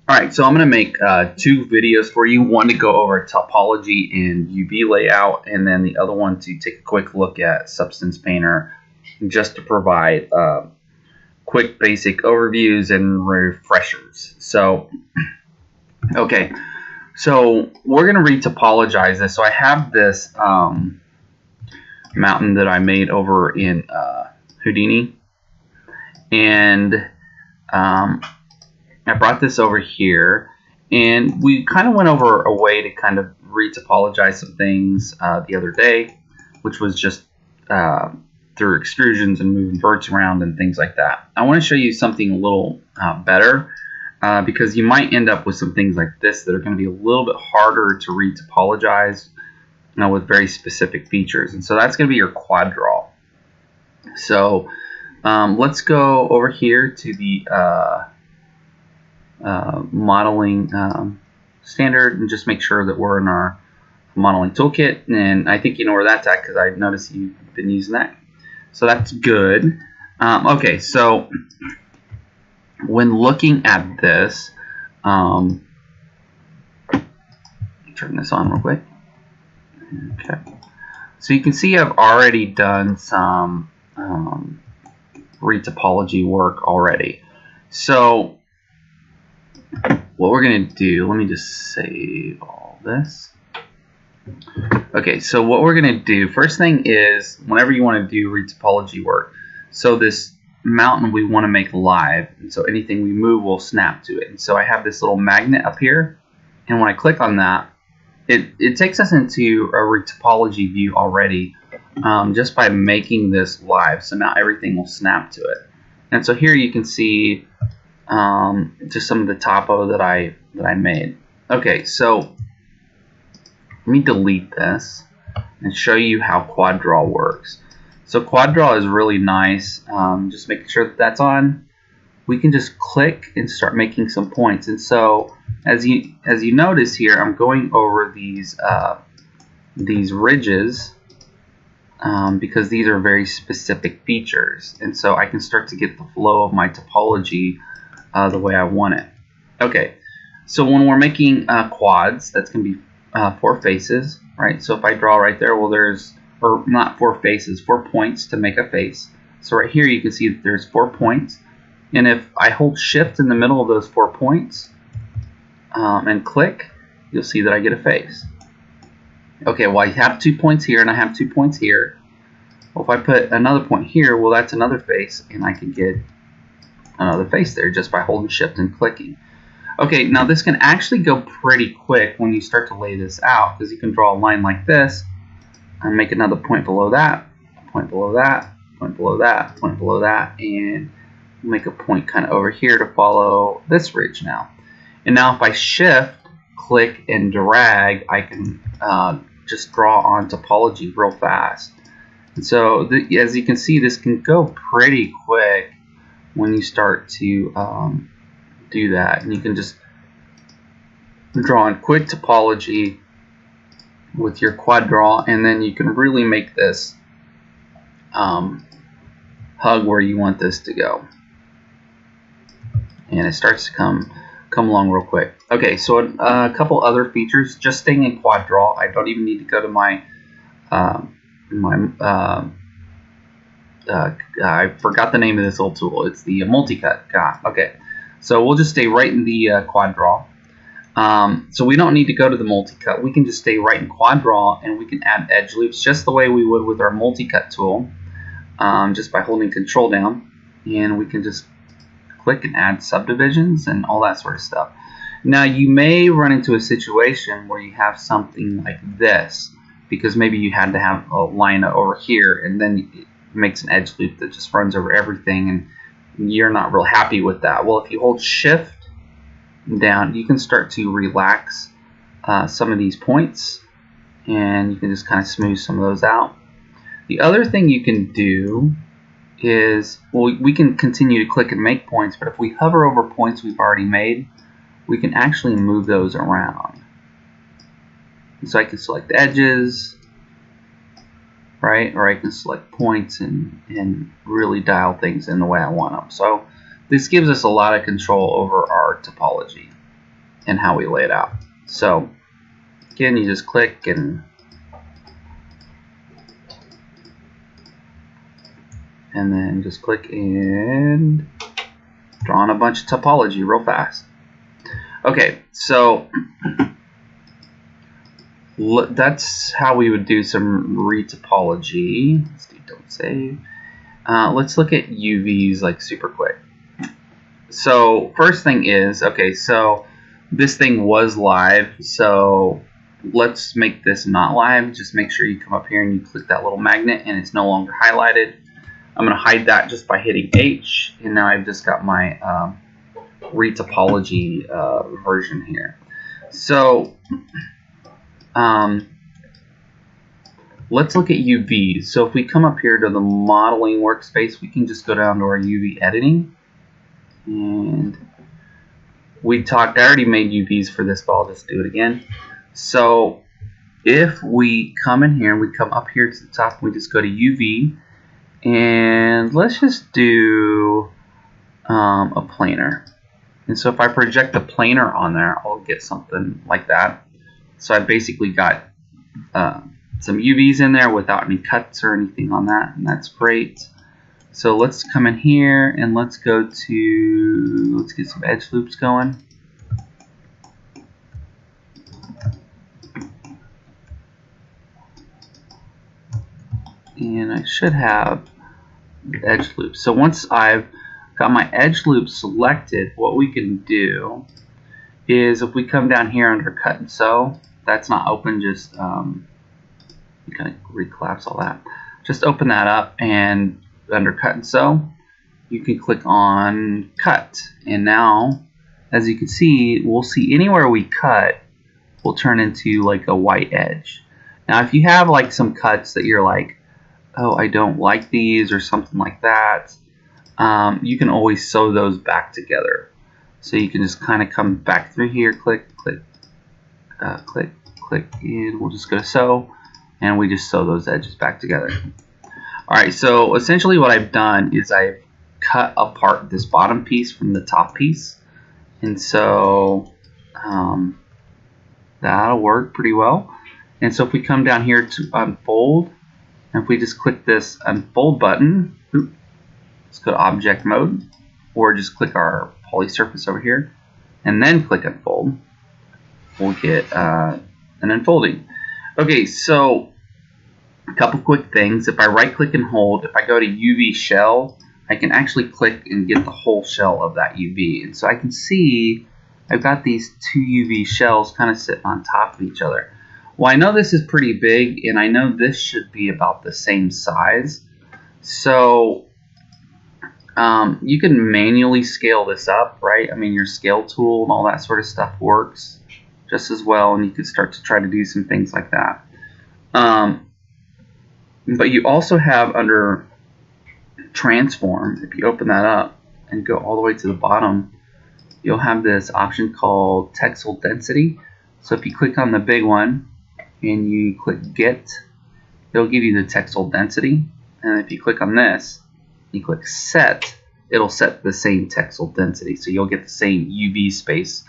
Alright, so I'm going to make two videos for you. One to go over topology and UV layout, and then the other one to take a quick look at Substance Painter, just to provide quick basic overviews and refreshers. So, okay, so we're going to retopologize this. So I have this mountain that I made over in Houdini, and I brought this over here, and we kind of went over a way to kind of retopologize some things the other day, which was just through extrusions and moving verts around and things like that. I want to show you something a little better because you might end up with some things like this that are going to be a little bit harder to retopologize with very specific features. And so that's going to be your quad draw. So let's go over here to the modeling standard and just make sure that we're in our modeling toolkit, and I think you know where that's at because I noticed you've been using that, so that's good. Okay, so when looking at this, turn this on real quick. Okay, so you can see I've already done some retopology work already. So what we're going to do, let me just save all this. Okay, so what we're going to do, first thing is, whenever you want to do retopology work, so this mountain we want to make live, and so anything we move will snap to it. And so I have this little magnet up here, and when I click on that, it takes us into a retopology view already, just by making this live. So now everything will snap to it. And so here you can see just some of the topo that I made. Okay, so let me delete this and show you how quad draw works. So quad draw is really nice. Just making sure that that's on. We can just click and start making some points. And so as you notice here, I'm going over these ridges because these are very specific features, and so I can start to get the flow of my topology the way I want it. Okay, so when we're making quads, that's going to be 4 faces, right? So if I draw right there, well, there's, or not 4 faces, 4 points to make a face. So right here you can see that there's 4 points, and if I hold shift in the middle of those 4 points and click, you'll see that I get a face. Okay, well, I have 2 points here and I have 2 points here. Well, if I put another point here, well, that's another face, and I can get another face there just by holding shift and clicking. Okay, now this can actually go pretty quick when you start to lay this out, because you can draw a line like this and make another point below that, point below that, point below that, point below that, and make a point kind of over here to follow this ridge now. And now if I shift, click, and drag, I can just draw on topology real fast. And so as you can see, this can go pretty quick when you start to do that, and you can just draw in quick topology with your quad draw, and then you can really make this hug where you want this to go, and it starts to come along real quick. Okay, so a couple other features, just staying in quad draw. I don't even need to go to my I forgot the name of this little tool. It's the multi-cut. Okay, so we'll just stay right in the quad draw. So we don't need to go to the multi-cut. We can just stay right in quad draw, and we can add edge loops just the way we would with our multi-cut tool, just by holding control down, and we can just click and add subdivisions and all that sort of stuff. Now you may run into a situation where you have something like this, because maybe you had to have a line over here, and then it makes an edge loop that just runs over everything, and you're not real happy with that. Well, if you hold shift down, you can start to relax some of these points, and you can just kind of smooth some of those out. The other thing you can do is, well, we can continue to click and make points, but if we hover over points we've already made, we can actually move those around. And so I can select edges, right? Or I can select points and really dial things in the way I want them. So this gives us a lot of control over our topology. and how we lay it out. So again, you just click and then just click and draw on a bunch of topology real fast. Okay, so that's how we would do some retopology. Let's do don't save. Let's look at UVs like super quick. So first thing is, okay, so this thing was live, so let's make this not live. Just make sure you come up here and you click that little magnet and it's no longer highlighted. I'm going to hide that just by hitting H, and now I've just got my retopology version here. So let's look at UVs. So if we come up here to the modeling workspace, we can just go down to our UV editing, and I already made UVs for this, but I'll just do it again. So if we come in here and we come up here to the top, we just go to UV, and let's just do a planar. And so if I project a planar on there, I'll get something like that. So I basically got some UVs in there without any cuts or anything on that, and that's great. So let's come in here and let's get some edge loops going. And I should have the edge loop. So once I've got my edge loop selected, what we can do is if we come down here under cut and sew, that's not open, just you kind of recollapse all that. Just open that up, and under cut and sew, you can click on cut. And now, as you can see, we'll see anywhere we cut will turn into like a white edge. Now if you have like some cuts that you're like, oh, I don't like these or something like that, you can always sew those back together. So you can just kind of come back through here, click, click, click, click, and we'll just go to sew, and we just sew those edges back together. Alright, so essentially what I've done is I've cut apart this bottom piece from the top piece, and so that'll work pretty well. And so if we come down here to unfold, and if we just click this unfold button, let's go to object mode, or just click our poly surface over here and then click unfold, we'll get an unfolding. Okay, so a couple quick things. If I right click and hold, if I go to UV shell, I can actually click and get the whole shell of that UV. And so I can see I've got these two UV shells kind of sitting on top of each other. Well, I know this is pretty big, and I know this should be about the same size. So you can manually scale this up, right? I mean, your scale tool and all that sort of stuff works just as well, and you can start to try to do some things like that. But you also have under transform, if you open that up and go all the way to the bottom, you'll have this option called texel density. So if you click on the big one and you click get, it'll give you the texel density. And if you click on this, you click set, it'll set the same texel density. So you'll get the same UV space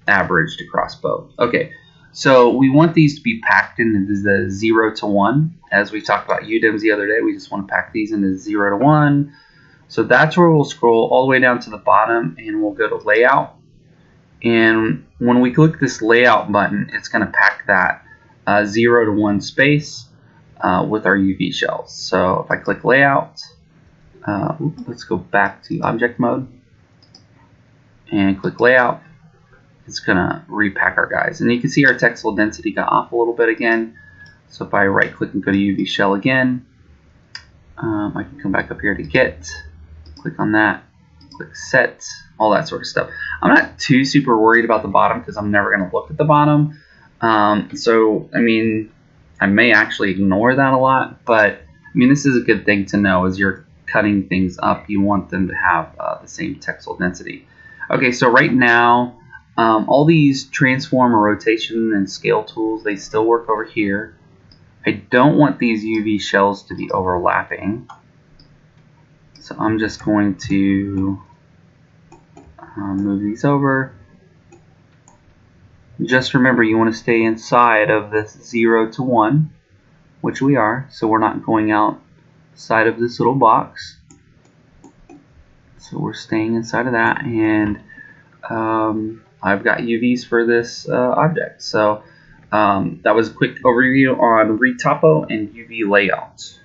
averaged across both. Okay, so we want these to be packed into the 0 to 1. As we talked about UDIMs the other day, we just want to pack these into 0 to 1. So that's where we'll scroll all the way down to the bottom, and we'll go to layout. And when we click this layout button, it's going to pack that 0 to 1 space with our UV shells. So if I click layout, let's go back to object mode and click layout. It's going to repack our guys. And you can see our texel density got off a little bit again. So if I right click and go to UV shell again, I can come back up here to get, click on that, click set, all that sort of stuff. I'm not too super worried about the bottom because I'm never going to look at the bottom. So, I mean, I may actually ignore that a lot, but I mean, this is a good thing to know as you're cutting things up. You want them to have the same texel density. Okay, so right now, all these transform or rotation and scale tools, they still work over here. I don't want these UV shells to be overlapping. So I'm just going to move these over, Just remember, you want to stay inside of this 0 to 1, which we are, so we're not going outside of this little box. So we're staying inside of that, and I've got UVs for this object. So that was a quick overview on Retopo and UV layout.